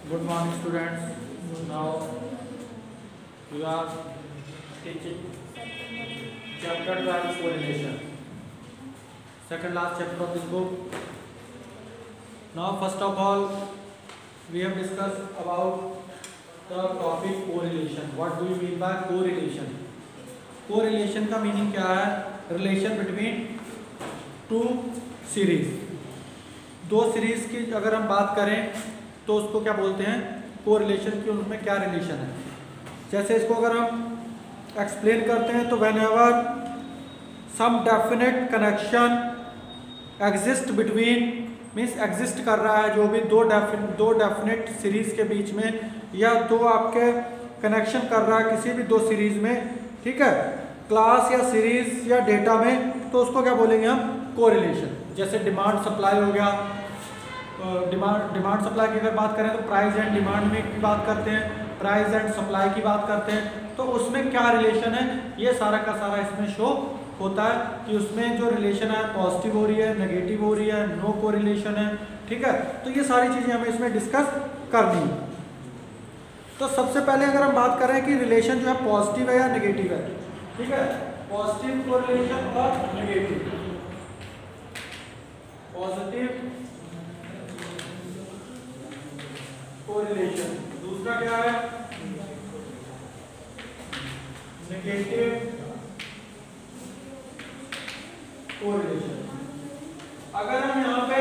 Good morning, students. Now we are teaching chapter 12 correlation. Second last chapter of this book. Now, first of all, we have discussed about the topic correlation. What do you mean by correlation? Correlation का meaning क्या है? Relation between two series. दो series की अगर हम बात करें तो उसको क्या बोलते हैं? कोरिलेशन की उनमें क्या रिलेशन है. जैसे इसको अगर हम एक्सप्लेन करते हैं तो whenever some definite connection exist between means exist कर रहा है जो भी दो डेफिनेट सीरीज के बीच में या दो आपके कनेक्शन कर रहा है किसी भी दो सीरीज में, ठीक है, क्लास या सीरीज या डेटा में, तो उसको क्या बोलेंगे हम? कोरिलेशन. जैसे डिमांड सप्लाई हो गया. डिमांड सप्लाई की अगर बात करें तो प्राइस एंड डिमांड में की बात करते हैं, प्राइस एंड सप्लाई की बात करते हैं, तो उसमें क्या रिलेशन है ये सारा का सारा इसमें शो होता है कि उसमें जो रिलेशन है पॉजिटिव हो रही है, नेगेटिव हो रही है, नो कोरिलेशन है, ठीक है. तो ये सारी चीज़ें हमें इसमें डिस्कस करनी है. तो सबसे पहले अगर हम बात करें कि रिलेशन जो है पॉजिटिव है या नेगेटिव है, ठीक है, पॉजिटिव कोरिलेशन और नेगेटिव. Positive correlation. दूसरा क्या है? Negative correlation. अगर हम यहाँ पे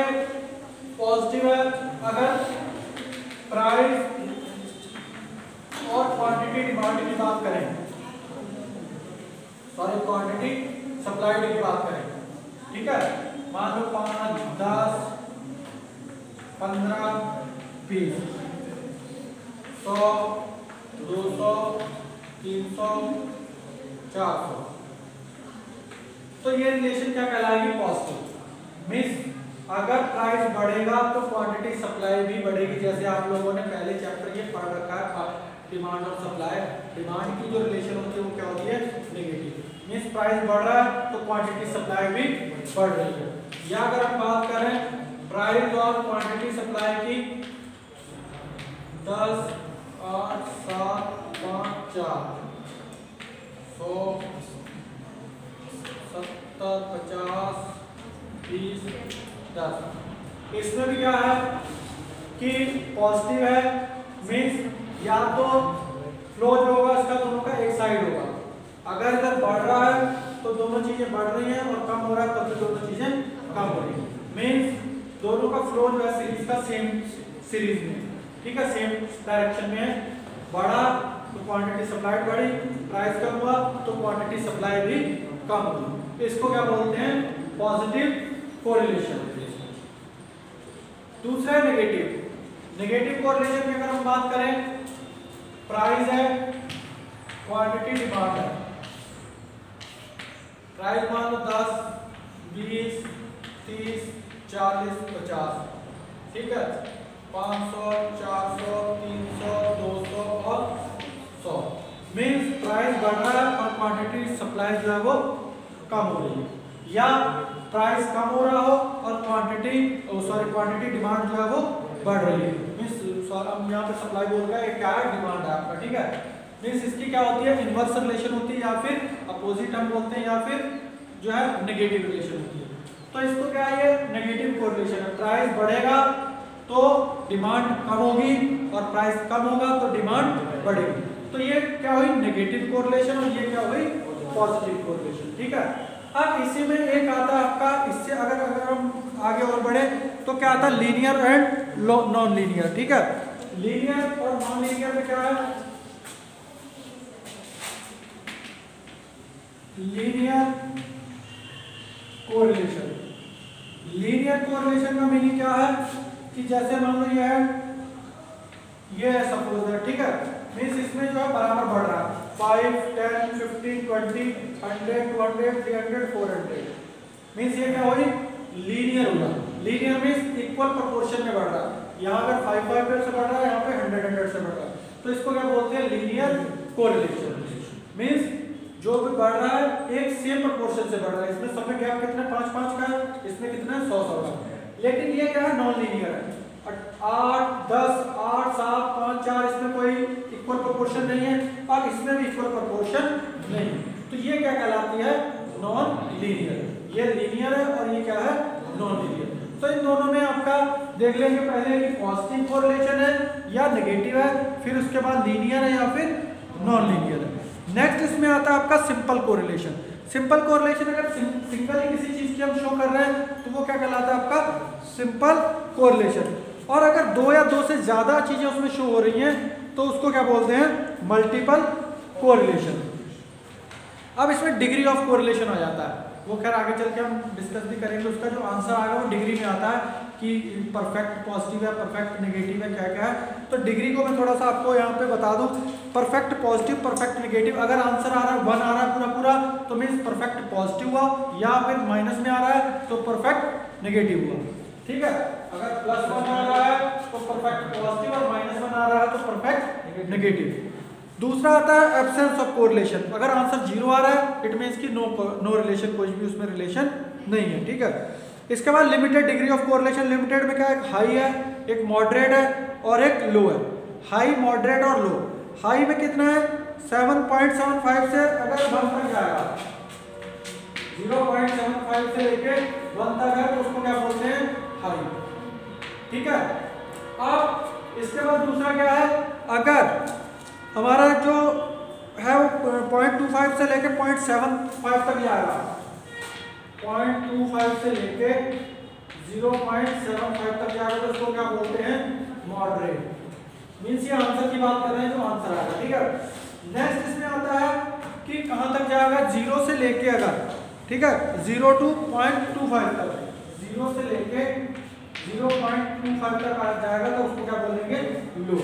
पॉजिटिव है, अगर प्राइस और क्वांटिटी डिमांड की बात करें, सॉरी क्वांटिटी सप्लाइड की बात करें, ठीक है, मान लो 5, 10, 15, 20, 100, 200, 300, 400, तो ये रिलेशन क्या कहलाएगी? पॉजिटिव. मीन्स अगर प्राइस बढ़ेगा तो क्वांटिटी सप्लाई भी बढ़ेगी. जैसे आप लोगों ने पहले चैप्टर ये पढ़ रखा है, डिमांड और सप्लाई. डिमांड की जो रिलेशन होती है वो क्या होती है? नेगेटिव. मीन्स प्राइस बढ़ रहा है तो क्वांटिटी सप्लाई भी बढ़ रही है. या अगर हम बात करें प्राइस और क्वांटिटी सप्लाई की, 10, 8, 7, 5, 4, 100, 70, 50, 20, 10. इसमें भी क्या है कि पॉजिटिव है. मीन्स या तो फ्लो जो होगा इसका दोनों का एक साइड होगा. अगर इधर बढ़ रहा है तो दोनों चीजें बढ़ रही हैं और कम हो रहा है तो दोनों चीजें कम हो रही हैं. मीन्स दोनों का फ्लो जो है सीरीज का सेम सीरीज में, ठीक है, सेम डायरेक्शन में है. बढ़ा तो क्वांटिटी सप्लाई बढ़ी, प्राइस कम हुआ तो क्वांटिटी सप्लाई भी कम हुई. तो इसको क्या बोलते हैं? Positive correlation. दूसरा है नेगेटिव. नेगेटिव कोरिलेशन की अगर हम बात करें, प्राइस है, क्वांटिटी डिमांड है. प्राइस मान लो 10, 20, 30, 40, 50, ठीक है, 500, 400, 300, 200 और 100. मीन्स प्राइस बढ़ रहा है और क्वांटिटी सप्लाई जो है वो कम हो रही है. या प्राइस कम हो रहा हो और क्वांटिटी डिमांड जो है वो बढ़ रही है. मीन्स हम यहाँ पे सप्लाई बोल रहे हैं, क्या है? डिमांड है आपका, ठीक है. मीन्स इसकी क्या होती है? इनवर्स रिलेशन होती है या फिर अपोजिट हम बोलते हैं या फिर जो है नेगेटिव रिलेशन होती है. तो इसको क्या है? ये नेगेटिव कोरिलेशन है. प्राइस बढ़ेगा तो डिमांड कम होगी और प्राइस कम होगा तो डिमांड बढ़ेगी. तो ये क्या हुई? Negative correlation. और ये क्या हुई? पॉजिटिव कोरिलेशन, ठीक है. अब इसी में एक आता है आपका, इससे अगर हम आगे और बढ़े तो क्या आता है? लीनियर एंड नॉन लीनियर, ठीक है. लीनियर और नॉन लीनियर में क्या है? Linear correlation. लीनियर कोरिलेशन का मीनिंग क्या है कि जैसे मान लो ये है सपोज है, ठीक है. मीन्स इसमें जो है बराबर बढ़ रहा है 5, 10, 15, 20, 100, 200, 300, 400. मीन्स ये क्या हुई? लीनियर हुआ. लीनियर मीन्स इक्वल प्रोपोर्शन में बढ़ रहा है. यहाँ अगर 5 से बढ़ रहा है, यहाँ पे 100 से बढ़ रहा है, तो इसको क्या बोलते हैं? Linear correlation. मीन्स जो भी बढ़ रहा है एक सेम प्रोपोर्शन से बढ़ रहा है. इसमें सब में गैप कितना? 5-5 का है, इसमें कितना है? 100-100 का. लेकिन ये क्या है? नॉन लीनियर है. 8, 10, 8, 7, प्रोपोर्शन नहीं है और इसमें भी इक्वल प्रोपोर्शन नहीं है, तो ये क्या कहलाती है? Non linear. ये लीनियर है और ये क्या है? Non linear. तो इन दोनों में आपका देख लेंगे पहले कि पॉजिटिव कोरिलेशन है या नेगेटिव है, फिर उसके बाद लीनियर है या फिर नॉन लीनियर है। नेक्स्ट इसमें आता है आपका सिंपल कोरिलेशन। सिंपल कोरिलेशन अगर सिंगल ही किसी चीज की हम शो कर रहे हैं तो वो क्या कहलाता है? आपका सिंपल कोरिलेशन। और अगर दो या दो से ज्यादा चीजें उसमें शो हो रही हैं तो उसको क्या बोलते हैं? Multiple correlation. अब इसमें डिग्री ऑफ कोरिलेशन आ जाता है, वो खैर आगे चल के हम डिस्कस भी करेंगे। उसका जो आंसर आएगा वो डिग्री में आता है कि परफेक्ट पॉजिटिव है, परफेक्ट नेगेटिव है, क्या क्या है। तो डिग्री को मैं थोड़ा सा आपको यहाँ पे बता दूं। परफेक्ट पॉजिटिव, परफेक्ट नेगेटिव, अगर आंसर आ रहा है 1 आ रहा है पूरा पूरा तो मीन्स परफेक्ट पॉजिटिव हुआ, या फिर माइनस में आ रहा है तो परफेक्ट नेगेटिव हुआ। ठीक है, अगर +1 आ रहा है तो परफेक्ट पॉजिटिव और -1 आ रहा है तो परफेक्ट नेगेटिव। दूसरा आता है एब्सेंस ऑफ कोरिलेशन। अगर आंसर 0 आ रहा है इट मींस कि नो रिलेशन, कोई भी उसमें रिलेशन नहीं है। ठीक है, इसके बाद limited degree of correlation. Limited में क्या है? एक हाई है, एक मॉडरेट है और एक लो है। हाई, मॉडरेट और लो। हाई में कितना है? 7.75 से अगर 1 तक जाएगा, 0.75 से लेके 1 तक है तो उसको क्या बोलते हैं? हाई। ठीक है, अब इसके बाद दूसरा क्या है? अगर हमारा जो है वो 0.25 से लेके 0.75 तक जाएगा, 0.25 से लेके 0.75 तक जाएगा तो उसको क्या बोलते हैं? मॉडरेट। मींस ये आंसर की बात कर रहे हैं जो आंसर आएगा। ठीक है, नेक्स्ट इसमें आता है कि कहां तक जाएगा? 0 से लेके अगर, ठीक है, 0 to 0.25 तक, 0 से लेके 0.25 तक आ जाएगा तो उसको क्या बोलेंगे? लो।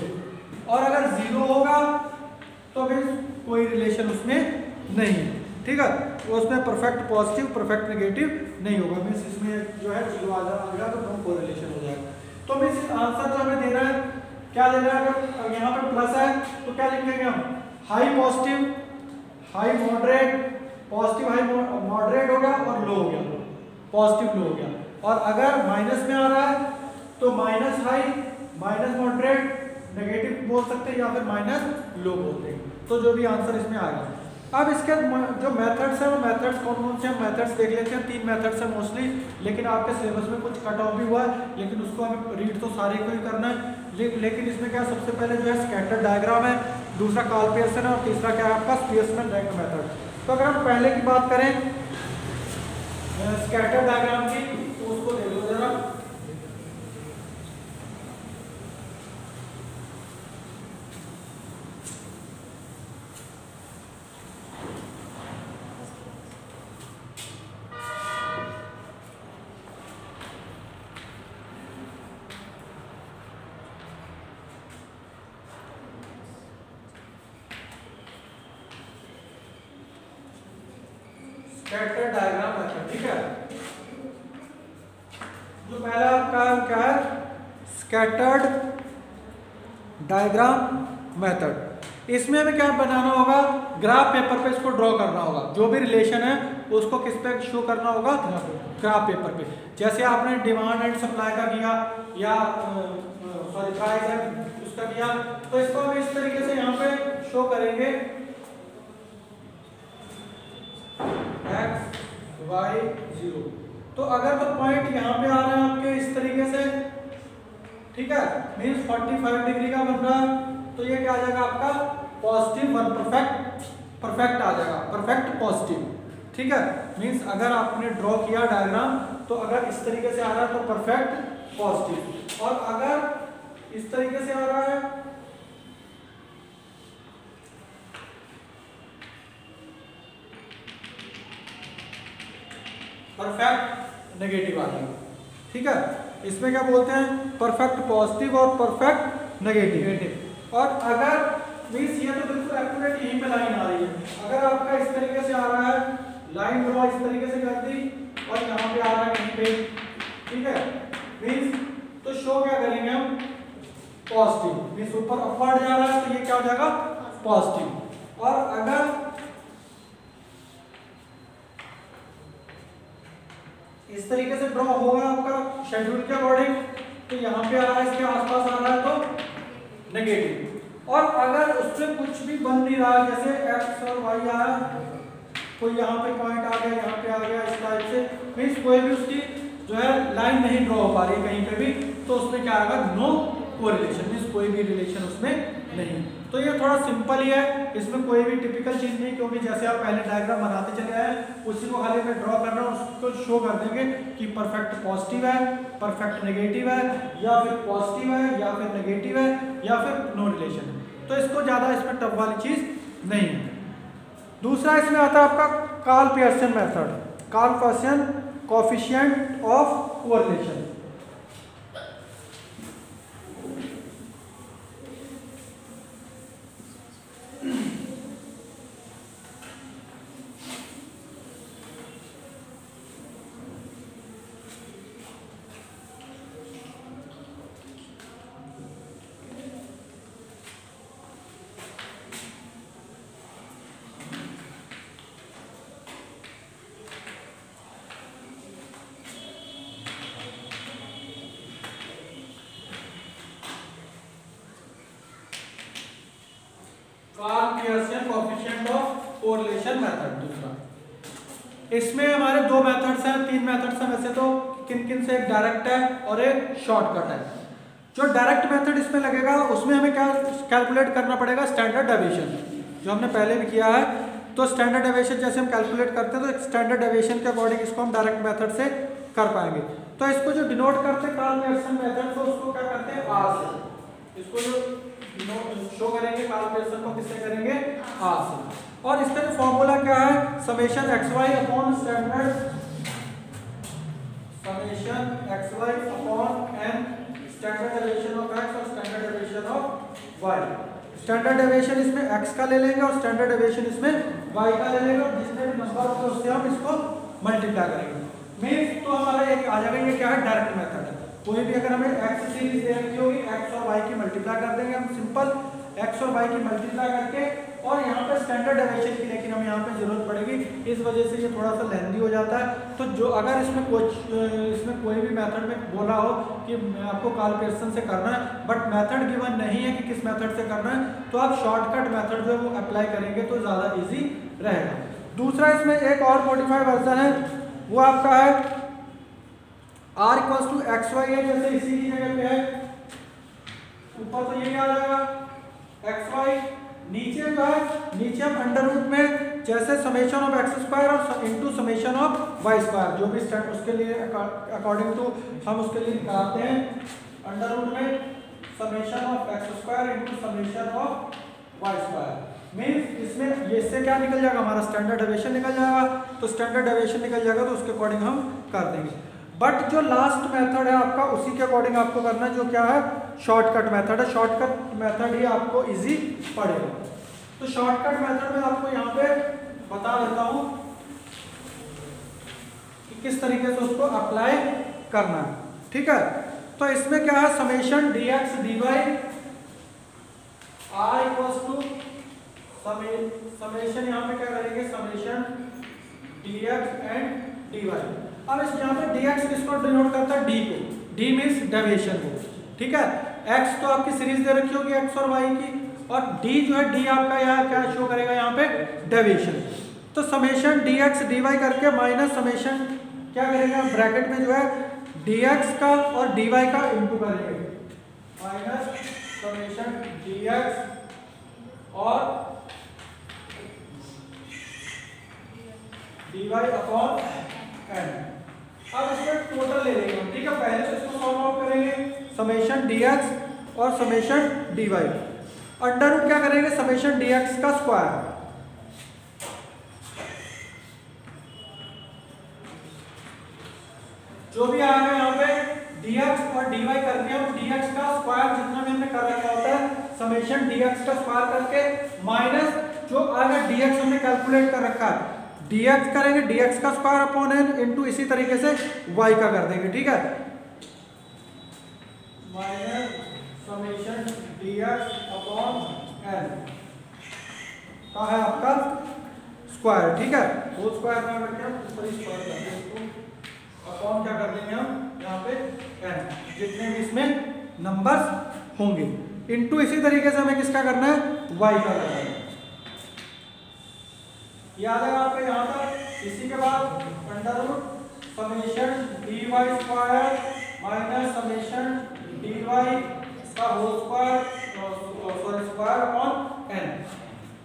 और अगर 0 होगा तो फिर कोई रिलेशन उसमें नहीं है। ठीक है, तो उसमें परफेक्ट पॉजिटिव, परफेक्ट नेगेटिव नहीं होगा। मींस इसमें जो है 0 आ जाएगा तो नो कोरिलेशन हो जाएगा। तो मींस आंसर जो हमें देना है, क्या देना है? अगर यहाँ पर प्लस है तो क्या लिखेंगे हम? High positive, high moderate, positive high moderate हो गया और लो हो गया, पॉजिटिव लो हो गया। और अगर माइनस में आ रहा है तो minus high, minus moderate, negative बोल सकते हैं या फिर माइनस लो बोलते हैं। तो जो भी आंसर इसमें आएगा। अब इसके जो मेथड्स हैं वो मेथड्स कौन कौन से हैं? मेथड्स देख लेते हैं। 3 मेथड्स हैं मोस्टली, लेकिन आपके सिलेबस में कुछ कट ऑफ भी हुआ है, लेकिन उसको हमें रीड तो सारे को ही करना है। लेकिन इसमें क्या, सबसे पहले जो है स्कैटर डायग्राम है, दूसरा कार्ल पियर्सन है और तीसरा क्या है आपका? स्पीयरसन रैंक मेथड। तो अगर हम पहले की बात करें स्कैटर डायग्राम की, तो उसको ले लो जरा। स्कैटर डायग्राम रखें। ठीक है, जो पहला आपका क्या है? Scattered diagram method. इसमें हमें क्या बनाना होगा? ग्राफ पेपर पे इसको ड्रॉ करना होगा। जो भी रिलेशन है उसको किस पे शो करना होगा? ग्राफ पेपर पे। जैसे आपने डिमांड एंड सप्लाई का किया या सॉरी प्राइस एंड उसका किया, तो इसको हम इस तरीके से यहाँ पे शो करेंगे x y 0। तो अगर तो पॉइंट यहाँ पे आ रहा है आपके इस तरीके से, ठीक है, मींस 45 डिग्री का बन रहा है, तो ये क्या आ जाएगा आपका? पॉजिटिव वन, परफेक्ट आ जाएगा, परफेक्ट पॉजिटिव। ठीक है, मींस अगर आपने ड्रॉ किया डायग्राम तो अगर इस तरीके से आ रहा है तो परफेक्ट पॉजिटिव, और अगर इस तरीके से आ रहा है परफेक्ट नेगेटिव आ जाएगा। ठीक है, इसमें क्या बोलते हैं? परफेक्ट पॉजिटिव और परफेक्ट नेगेटिव। और अगर मींस ये तो बिल्कुल एक्यूरेट यहीं पे लाइन आ रही है, अगर आपका इस तरीके से आ रहा है, लाइन ड्रॉ इस तरीके से कर दी और यहाँ पे आ रहा है कहीं पे, ठीक है, मींस तो शो क्या करेंगे हम? पॉजिटिव। मींस ऊपर अपवर्ड जा रहा है तो ये क्या हो जाएगा? पॉजिटिव। और अगर इस तरीके से ड्रॉ होगा आपका शेड्यूल के अकॉर्डिंग, तो यहाँ पे आ रहा है, इसके आसपास आ रहा है तो नेगेटिव। और अगर उसमें कुछ भी बन नहीं रहा, जैसे एक्स और वाई आया, कोई यहाँ पे पॉइंट आ गया, यहाँ पे आ गया, इस टाइप से, मीन्स कोई भी उसकी जो है लाइन नहीं ड्रॉ हो पा रही है कहीं पे भी, तो उसमें क्या आएगा, नो कोरिलेशन, मीन्स कोई भी रिलेशन उसमें नहीं। तो ये थोड़ा सिंपल ही है, इसमें कोई भी टिपिकल चीज नहीं, क्योंकि जैसे आप पहले डायग्राम बनाते चले आए उसी को खाली मैं ड्रॉ कर रहा हूँ, उसको शो कर देंगे कि परफेक्ट पॉजिटिव है, परफेक्ट नेगेटिव है, या फिर पॉजिटिव है, या फिर नेगेटिव है, या फिर नो रिलेशन है। तो इसको ज्यादा इसमें टफ वाली चीज नहीं है। दूसरा इसमें आता है आपका Karl Pearson method, Karl Pearson coefficient of correlation. Karl Pearson coefficient of correlation method दूसरा। इसमें हमारे दो मेथड्स हैं, तीन मेथड्स हैं वैसे तो, किन किन से, एक डायरेक्ट है और एक शॉर्टकट है। जो डायरेक्ट मेथड इसमें लगेगा उसमें हमें क्या कैलकुलेट करना पड़ेगा, स्टैंडर्ड डेविएशन, जो हमने पहले भी किया है। तो स्टैंडर्ड डेविएशन जैसे हम कैलकुलेट करते हैं, तो स्टैंडर्ड डेविएशन के अकॉर्डिंग इसको हम डायरेक्ट मेथड से कर पाएंगे। तो इसको जो डिनोट करते हैं कार्ल पियर्सन मेथड को, उसको क्या करते हैं, आर से। इसको जो शो करेंगे कार्ल पियर्सन को किससे करेंगे, आर से। और इसका जो फॉर्मूला क्या है, summation X Y upon standard, summation X Y upon N, standard deviation of X और standard deviation of Y. Standard deviation इसमें एक्स का ले लेंगे और स्टैंडर्ड डेविएशन इसमें वाई का ले लेंगे, और जितने भी नंबर होंगे उससे हम इसको मल्टीप्लाई करेंगे। मीन्स तो हमारा एक आ जाएगा, ये क्या है, डायरेक्ट मेथड है। कोई भी अगर हमें एक्स सीरीज दे रखी होगी, एक्स और वाई की मल्टीप्लाई कर देंगे हम, सिंपल एक्स और वाई की मल्टीप्लाई करके, और यहाँ पे स्टैंडर्ड डेविएशन की लेकिन हमें यहाँ पे जरूरत पड़ेगी, इस वजह से ये थोड़ा सा लेंथी हो जाता है। तो जो अगर इसमें कोई भी मेथड में बोला हो कि आपको कार्ल पियर्सन से करना है, बट मेथड गिवन नहीं है कि किस मेथड से करना है, तो आप शॉर्टकट मेथड जो है वो अप्लाई करेंगे तो ज़्यादा ईजी रहेगा। दूसरा इसमें एक और मॉडिफाइड वर्जन है, वो आपका है r equals to x y है, जैसे इसी की जगह पे है, ऊपर तो यही आ जाएगा एक्स वाई, नीचे जो है, नीचे हम अंडर रूट में जैसे समेशन ऑफ एक्स स्क्वायर और into summation of y square, जो भी स्टैंड उसके लिए अकॉर्डिंग टू हम उसके लिए निकालते हैं, अंडर रूट में summation of x square into summation of y square. Means इसमें ये से क्या निकल जाएगा, हमारा स्टैंडर्ड डेविएशन निकल जाएगा। तो स्टैंडर्ड डेविएशन निकल जाएगा तो उसके अकॉर्डिंग हम कर देंगे। बट जो लास्ट मेथड है आपका, उसी के अकॉर्डिंग आपको करना है, जो क्या है, शॉर्टकट मेथड है। शॉर्टकट मेथड ही आपको इजी पड़ेगा। तो शॉर्टकट मेथड में आपको यहाँ पे बता देता हूँ कि किस तरीके से उसको अप्लाई करना है, ठीक है। तो इसमें क्या है, summation d x d y r equals to summation, यहाँ पे क्या करेंगे, summation d x and d y. अब इस यहाँ पे dx किसको डिनोट करता है, d को, d मींस डेविएशन को, ठीक है। x तो आपकी सीरीज दे रखी होगी x और y की, और d जो है, d आपका यहाँ क्या शो करेगा, यहाँ पे डेविएशन। तो समेशन dx dy करके माइनस समेशन क्या करेंगे, ब्रैकेट में जो है dx का और dy का इंटू करेंगे, माइनस समेशन dx और dy अपॉन n। अब इसमें टोटल ले लेंगे, ठीक है। पहले तो इसको सॉल्व आउट करेंगे, समेशन dx और समेशन dy, अंडर रूट क्या करेंगे, समेशन dx का स्क्वायर, जो भी आएगा यहाँ पे dx और dy करके हम dx का स्क्वायर जितना भी हमने कर रखा होता है, समेशन dx का स्क्वायर करके माइनस जो आएगा dx हमने कैलकुलेट कर रखा है, dx करेंगे dx का स्क्वायर अपॉन n इंटू इसी तरीके से y का कर देंगे, ठीक है। Minus summation dx upon n का है आपका स्क्वायर, ठीक है। होल स्क्वायर में करके हम ऊपर स्क्वायर कर देंगे, इसको अपॉन क्या कर देंगे हम यहाँ पे n, जितने भी इसमें नंबर्स होंगे। इंटू इसी तरीके से हमें किसका करना है, y का करना है। ये आ जाएगा आपके यहाँ तक। इसी के बाद under root summation dy square minus summation dy का whole square sorry square upon n।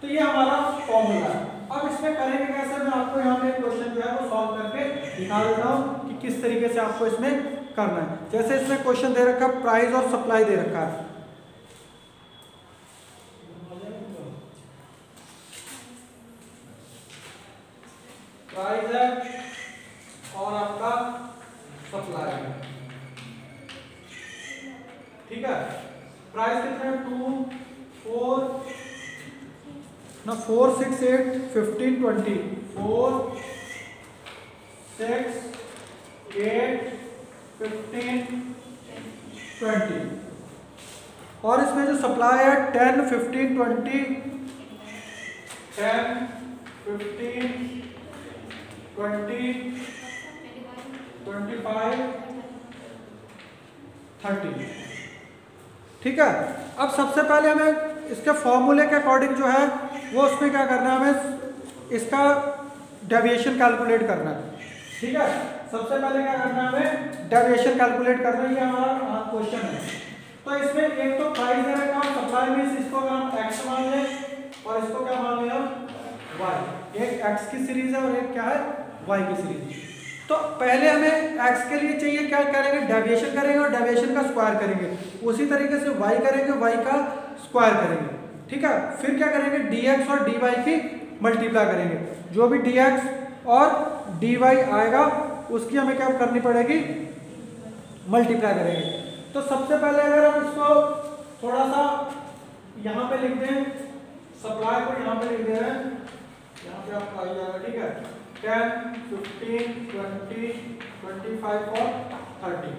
तो ये हमारा फॉर्मूला है। अब इसमें करेंगे कैसे, मैं आपको यहाँ पे क्वेश्चन जो है वो सॉल्व करके दिखा देता हूँ कि किस तरीके से आपको इसमें करना है। जैसे इसमें क्वेश्चन दे रखा है, प्राइस और सप्लाई दे रखा है। प्राइस है और आपका सप्लाई है, ठीक है। प्राइस कितना है, 2 4 ना 4 6 8 15 20 4 6 8 15 20। और इसमें जो सप्लाई है 10 15 20 10 15 20 25 30, ठीक है। अब सबसे पहले हमें इसके फॉर्मूले के अकॉर्डिंग जो है वो उसमें क्या करना है, हमें इसका डेविएशन कैलकुलेट करना है, ठीक है। सबसे पहले क्या करना है, हमें डेविएशन कैलकुलेट करना है। ये हमारा क्वेश्चन है। तो इसमें एक तो प्राइस दे रखा है, सप्लाई मींस इसको अगर हम x मान लें और इसको क्या मान लें हम y। एक x की सीरीज है और एक क्या है, y की सीरीज। तो पहले हमें x के लिए चाहिए, क्या करेंगे, डेविएशन करेंगे और डेविएशन का स्क्वायर करेंगे। उसी तरीके से y करेंगे, y का स्क्वायर करेंगे, ठीक है। फिर क्या करेंगे, dx और dy की मल्टीप्लाई करेंगे। जो भी dx और dy आएगा उसकी हमें क्या करनी पड़ेगी, मल्टीप्लाई करेंगे। तो सबसे पहले अगर हम इसको थोड़ा सा यहाँ पे लिख दें, सप्लाई को यहाँ पे लिख दे रहे हैं, यहाँ पे आपका आ जाएगा, ठीक है। 10 15 20 25 और 30।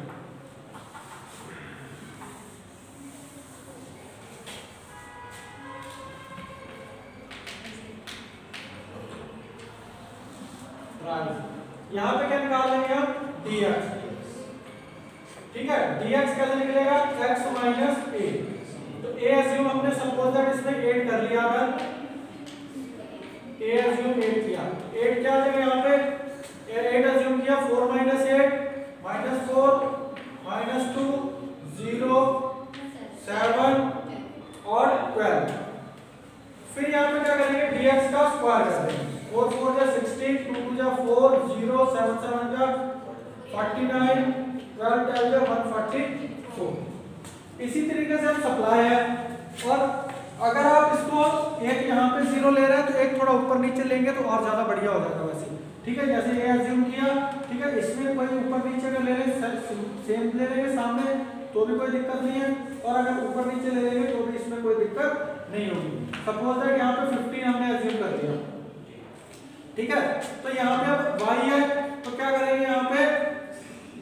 यहाँ पे क्या निकाल लेंगे हम, dx, ठीक है। dx कैसे निकलेगा, x माइनस a। तो a एज्यूम हमने सपोज दैट इसमें 8 कर लिया, अगर a एज्यूम 8 किया, 8 क्या आ जाएगा यहाँ पे, 8 एज्यूम किया, 4 माइनस 8 माइनस 4 माइनस 2 0 7 और 12। फिर यहाँ पे क्या करेंगे, dx का स्क्वायर कर देंगे। 4 4 जा 16 2 2 जा 4 0 7 7 जा 49 12 12 जा 144। इसी तरीके से हम सप्लाई है। और अगर आप इसको एक यहाँ पे 0 ले रहे हैं तो एक थोड़ा ऊपर नीचे लेंगे तो और ज्यादा बढ़िया हो जाता है वैसे, ठीक है। जैसे ये एज्यूम किया, ठीक है, इसमें कोई ऊपर नीचे अगर ले लें, सेम ले लेंगे सामने तो भी कोई दिक्कत नहीं है, और अगर ऊपर नीचे ले लेंगे तो भी इसमें कोई दिक्कत नहीं होगी। सपोज दैट यहाँ पे 15 हमने एज्यूम कर दिया, ठीक है। तो यहाँ पे अब y है तो क्या करेंगे, यहाँ पे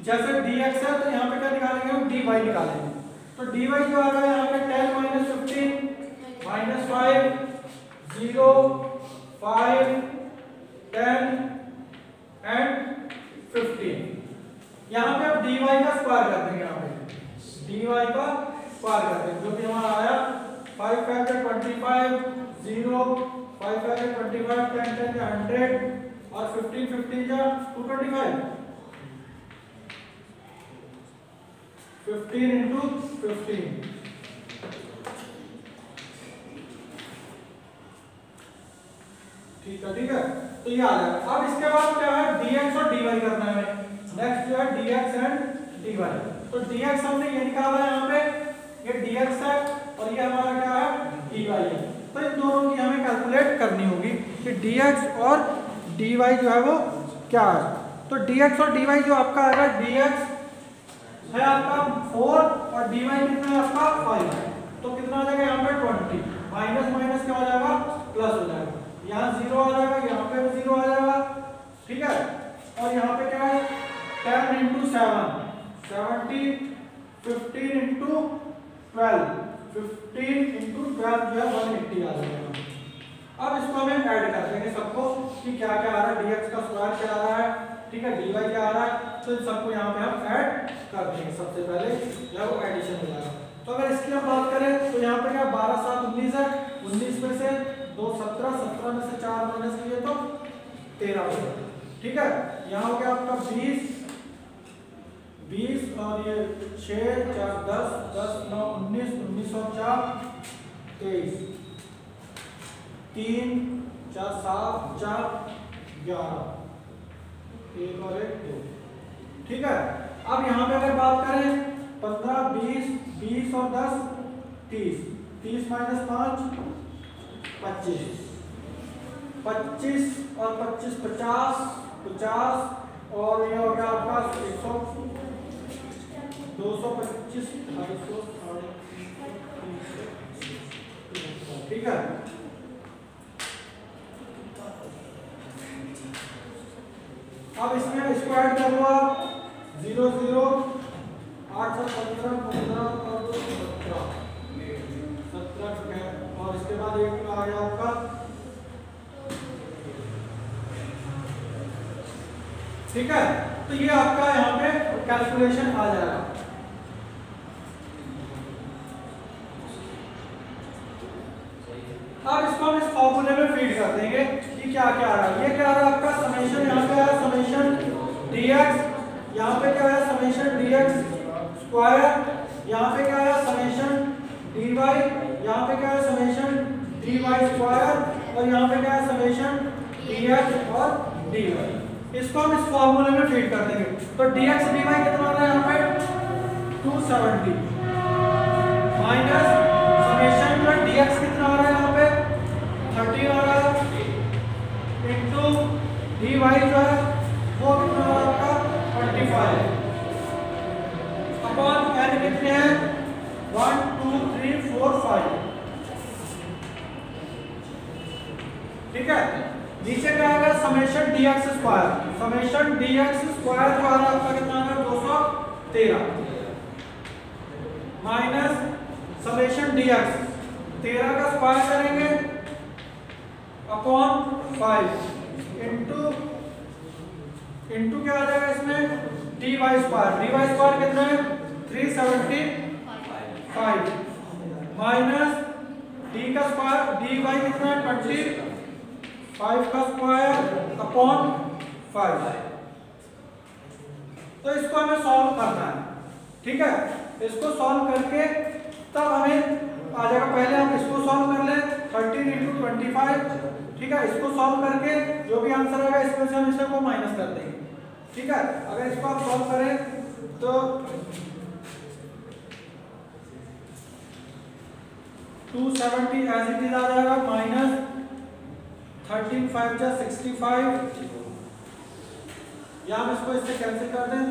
जैसे dx है तो यहाँ पे क्या निकालेंगे, हम dy निकालेंगे। तो dy जो आ रहा है यहाँ पे 10 माइनस 15 माइनस 5 0 5 10 एंड 15। यहाँ पे अब dy का स्क्वायर कर देंगे, यहाँ पे dy का स्क्वायर कर देंगे, जो कि हमारा आया 5 फैक्टर 25 0 5 फैक्टर 25 10 10 या 100 और 15 15 या 225 15 into 15, ठीक है, ठीक है। तो ये आ जाएगा। अब इसके बाद क्या है, dx और dy करना है हमें। नेक्स्ट जो है dx एंड dy। तो dx हमने ये निकाला है, यहाँ पे ये dx है और ये हमारा क्या है, dy है। तो इन दोनों की हमें कैलकुलेट करनी होगी कि dx और dy जो है वो क्या है। तो dx और dy जो आपका आएगा, dx है आपका 4 और dy कितना है आपका 5, तो कितना आ जाएगा यहाँ पे 20, माइनस माइनस क्या हो जाएगा, प्लस हो जाएगा। यहाँ 0 आ जाएगा, यहाँ पे भी 0 आ जाएगा, ठीक है। और यहाँ पे क्या है, 10 into 7 70 15 into 12 15 into 12 जो है 180 आ जाएगा। अब इसको हमें ऐड कर देंगे सबको कि क्या क्या आ रहा है, dx का स्क्वायर क्या आ रहा है, ठीक है, dy क्या आ रहा है। तो इन सबको यहाँ पे हम ऐड कर देंगे। सबसे पहले जो वो एडिशन हो जाएगा। तो अगर इसकी हम बात करें तो में से 2 17, 17 में से 4 माइनस किए तो 13 हो गया। ठीक है, यहाँ हो गया आपका 20 20 और ये 6 4 10 10 9 19 19 और 4 23 3 4 7 4 11 1 और 1 2। ठीक है, अब यहाँ पे अगर बात करें 15 20 20 और 10 30 30 माइनस 5 25 25 और 25 50 50 और ये हो गया आपका 100 225 250। ठीक है, अब इसमें इसको ऐड कर लो आप 0 0 8 7 15 15 और 17 17 और इसके बाद एक आ गया आपका ठीक है। तो ये आपका यहाँ पे कैलकुलेशन आ जाएगा। अब इसको हम इस फॉर्मूले में फीड कर देंगे कि क्या क्या आ रहा है। ये क्या आ रहा है आपका समेशन, यहाँ पे आया समेशन dx, यहाँ पे क्या आया समेशन dx स्क्वायर, यहाँ पे क्या आया समेशन dy, यहाँ पे क्या आया समेशन dy स्क्वायर और यहाँ पे क्या आया समेशन dx और dy। इसको हम इस फॉर्मूले में फीड कर देंगे। तो dx dy कितना आ रहा है यहाँ पे 270 माइनस समेशन का dx कितना आ रहा है यहाँ पे 30 आ रहा है इंटू dy जो है वो कितना आ रहा है आपका 25 अपॉन n कितने हैं 1 2 3 4 5। ठीक है, नीचे क्या आएगा summation dx square, summation dx square जो आ रहा है आपका कितना आ रहा है 213 माइनस समेशन dx 13 का स्क्वायर करेंगे अपॉन 5 इंटू क्या आ जाएगा इसमें dy स्क्वायर कितना है 375 माइनस d का स्क्वायर dy कितना है 25 का स्क्वायर अपॉन 5। तो इसको हमें सॉल्व करना है। ठीक है, इसको सॉल्व करके तब हमें आ जाएगा, पहले हम इसको सॉल्व कर लें 13 इंटू 25। ठीक है, इसको सॉल्व करके जो भी आंसर आएगा इसमें से हम इसे को माइनस कर देंगे। ठीक है, अगर इसको आप सॉल्व करें तो 270 एज इट इज आ जाएगा माइनस 13 5 जा 65 या हम इसको इससे कैंसिल कर दें।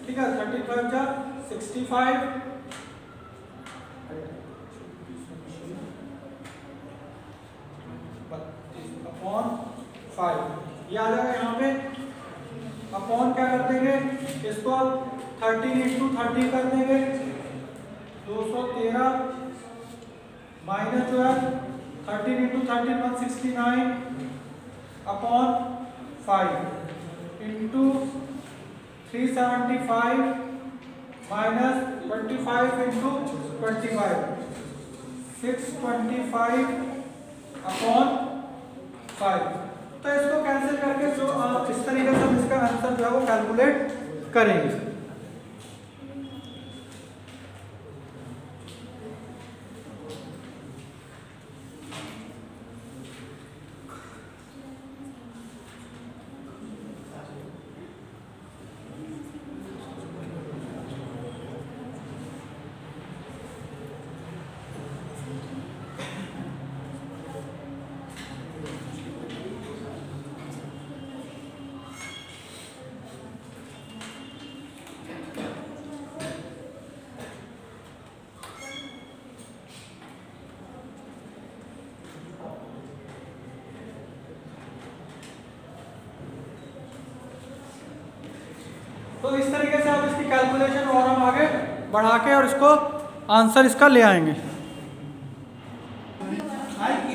ठीक है, 13 5 जा 65 अपॉन 5 ये आ जाएगा यहाँ पे अपॉन क्या कर देंगे इसको 13 इंटू 30 कर देंगे 213 माइनस जो है 13 into 13 169 upon 5 into 375 minus 25 into 25 625 upon 5। तो इसको कैंसिल करके जो इस तरीके से हम इसका आंसर जो है वो कैलकुलेट करेंगे। तो इस तरीके से आप इसकी कैलकुलेशन और हम आगे बढ़ा के और इसको आंसर इसका ले आएंगे।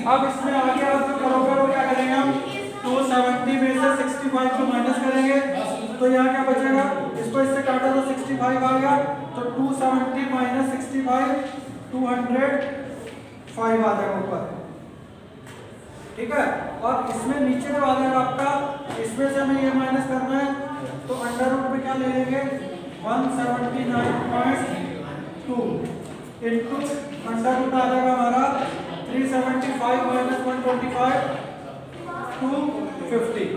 अब इसमें आगे आप जो करोगे वो क्या करेंगे हम 270 में से 65 को माइनस करेंगे तो यहाँ क्या बचेगा, इसको इससे काटा तो 65 आ गया तो 270 माइनस 65 205 आ जाएगा ऊपर। ठीक है। और इसमें नीचे जो आ जाएगा आपका, इसमें से हमें ये माइनस करना है, तो अंडर रूट में क्या ले लेंगे 179.2 इंटू अंडर रूट आ जाएगा हमारा 375 माइनस 125 250।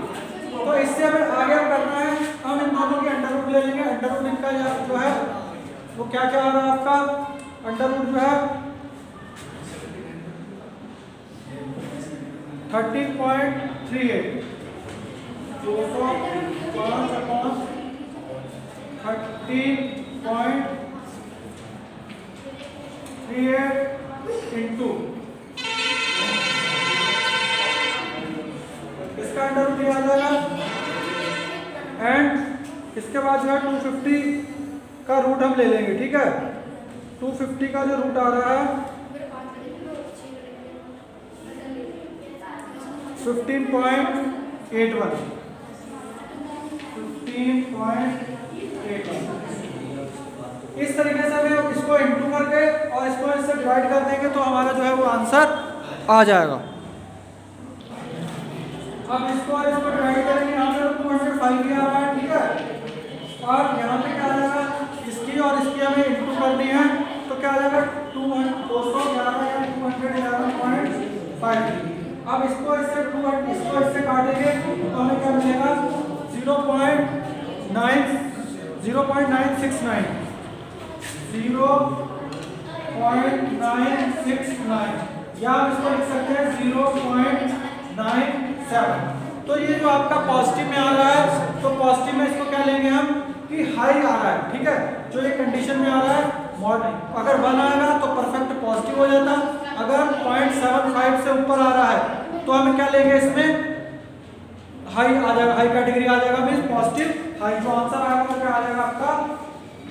तो इससे हमें आगे करना है, हम इन दोनों की अंडर रूट ले लेंगे। अंडर रूट इनका जो है वो क्या क्या आ रहा है आपका, अंडर रूट जो है 13.38 205/13.38 इंटू इसका अंडर रूट आ जाएगा, एंड इसके बाद जो है 250 का रूट हम ले लेंगे। ठीक है, 250 का जो रूट आ रहा है 15.81 इस तरीके से हमें इसको इंटू करके और इसको इससे डिवाइड कर देंगे तो हमारा जो है वो आंसर आ जाएगा। अब इसको और इसको डिवाइड करेंगे, यहाँ पे 205 भी आ रहा है। ठीक है, और यहाँ पे क्या आ जाएगा, इसकी और इसकी हमें इंटू करनी है, तो क्या आ जाएगा 211 या 211.53। अब इसको इससे काटेंगे तो हमें क्या मिलेगा 0.969 या हम इसको लिख सकते हैं 0.97। तो ये जो आपका पॉजिटिव में आ रहा है, तो पॉजिटिव में इसको क्या लेंगे हम कि हाई आ रहा है। ठीक है, जो ये कंडीशन में आ रहा है अगर 1 आएगा तो परफेक्ट पॉजिटिव हो जाता, अगर 0.75 से ऊपर आ रहा है तो हमें क्या लेंगे, इसमें हाई आ जाएगा, हाई कैटेगरी आ जाएगा, मींस पॉजिटिव हाई। जो आंसर आएगा वो क्या आ जाएगा आपका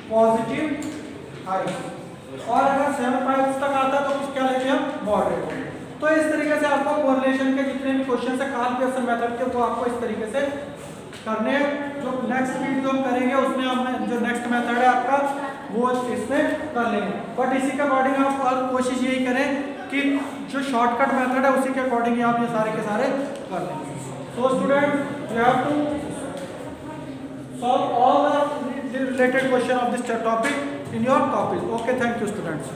पॉजिटिव हाई। और अगर 75 तक आता है तो कुछ क्या लेंगे हम मॉडरेट। तो इस तरीके से आपको कोरिलेशन के जितने भी क्वेश्चन है कार्ल पियर्सन मेथड के, वो आपको इस तरीके से करने हैं। जो नेक्स्ट वीडियो हम करेंगे उसमें हम जो नेक्स्ट मेथड है आपका वो इसमें कर लेंगे। बट इसी के अकॉर्डिंग आप कोशिश यही करें कि जो शॉर्टकट मेथड है उसी के अकॉर्डिंग आप ये सारे के सारे कर लें। So students, you have to solve all the related question of this topic in your copies. Okay, thank you students.